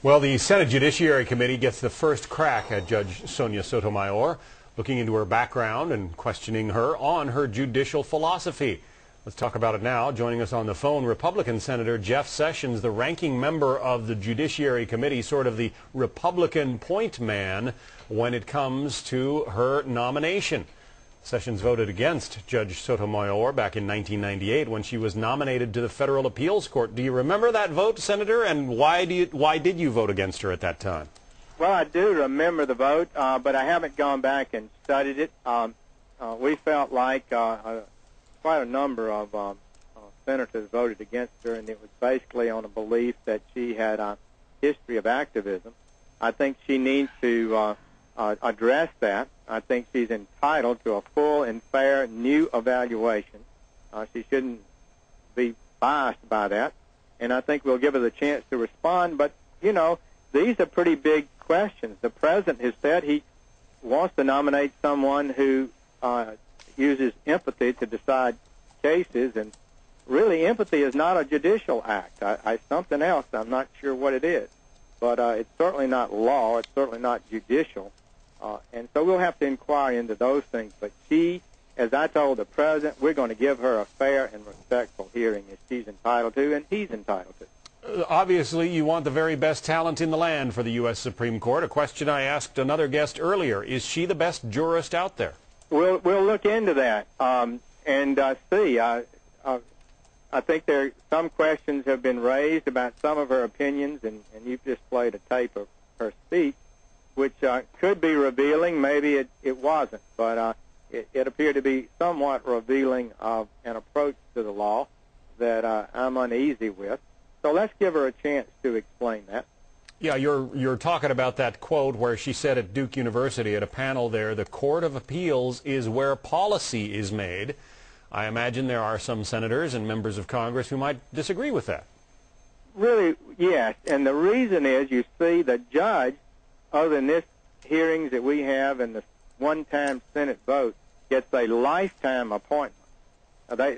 Well, the Senate Judiciary Committee gets the first crack at Judge Sonia Sotomayor, looking into her background and questioning her on her judicial philosophy. Let's talk about it now. Joining us on the phone, Republican Senator Jeff Sessions, the ranking member of the Judiciary Committee, sort of the Republican point man when it comes to her nomination. Sessions voted against Judge Sotomayor back in 1998 when she was nominated to the Federal Appeals Court. Do you remember that vote, Senator, and why did you vote against her at that time? Well, I do remember the vote, but I haven't gone back and studied it. We felt like quite a number of senators voted against her, and it was basically on a belief that she had a history of activism. I think she needs to address that. I think she's entitled to a full and fair new evaluation. She shouldn't be biased by that, and I think we'll give her the chance to respond. But, you know, these are pretty big questions. The president has said he wants to nominate someone who uses empathy to decide cases, and really empathy is not a judicial act. It's something else. I'm not sure what it is, but it's certainly not law. It's certainly not judicial. And so we'll have to inquire into those things. But she, as I told the president, we're going to give her a fair and respectful hearing as she's entitled to and he's entitled to. Obviously, you want the very best talent in the land for the U.S. Supreme Court. A question I asked another guest earlier, is she the best jurist out there? We'll look into that and see. I think some questions have been raised about some of her opinions, and you've just played a tape of her speech, which could be revealing. Maybe it wasn't, but it appeared to be somewhat revealing of an approach to the law that I'm uneasy with. So let's give her a chance to explain that. Yeah, you're talking about that quote where she said at Duke University at a panel there, the Court of Appeals is where policy is made. I imagine there are some senators and members of Congress who might disagree with that. Really, yes, and the reason is, you see, the judge, other than this hearings that we have and the one-time Senate vote, gets a lifetime appointment.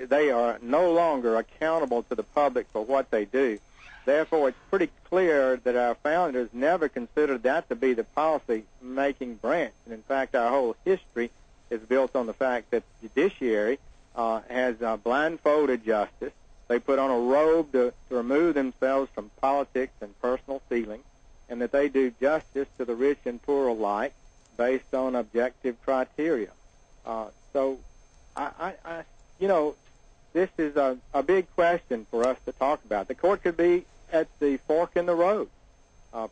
They are no longer accountable to the public for what they do. Therefore, it's pretty clear that our founders never considered that to be the policy-making branch. And in fact, our whole history is built on the fact that the judiciary has blindfolded justice. They put on a robe to remove themselves from politics and personal feelings, and that they do justice to the rich and poor alike based on objective criteria. So, you know, this is a big question for us to talk about. The court could be at the fork in the road.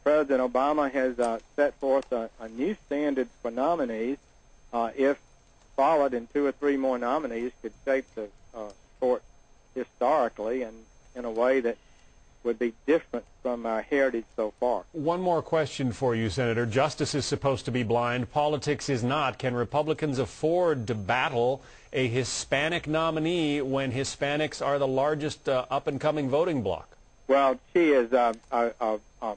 President Obama has set forth a new standard for nominees. If followed, and 2 or 3 more nominees could shape the court historically and in a way that would be different from our heritage so far. One more question for you, Senator. Justice is supposed to be blind. Politics is not. Can Republicans afford to battle a Hispanic nominee when Hispanics are the largest up-and-coming voting bloc? Well, she is a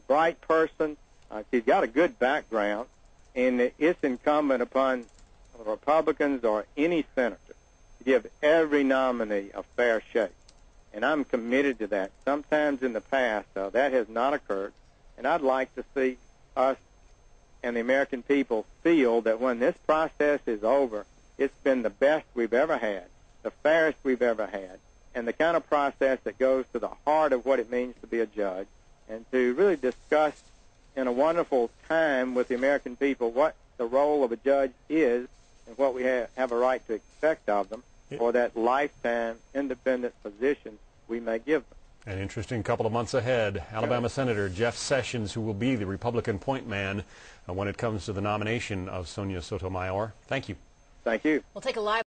bright person. She's got a good background, and it's incumbent upon Republicans or any senator to give every nominee a fair shake. And I'm committed to that. Sometimes in the past, that has not occurred, and I'd like to see us and the American people feel that when this process is over, it's been the best we've ever had, the fairest we've ever had, and the kind of process that goes to the heart of what it means to be a judge, and to really discuss in a wonderful time with the American people what the role of a judge is and what we have a right to expect of them for that lifetime independent position we may give them. An interesting couple of months ahead. Alabama Senator Jeff Sessions, who will be the Republican point man when it comes to the nomination of Sonia Sotomayor. Thank you. Thank you. We'll take a live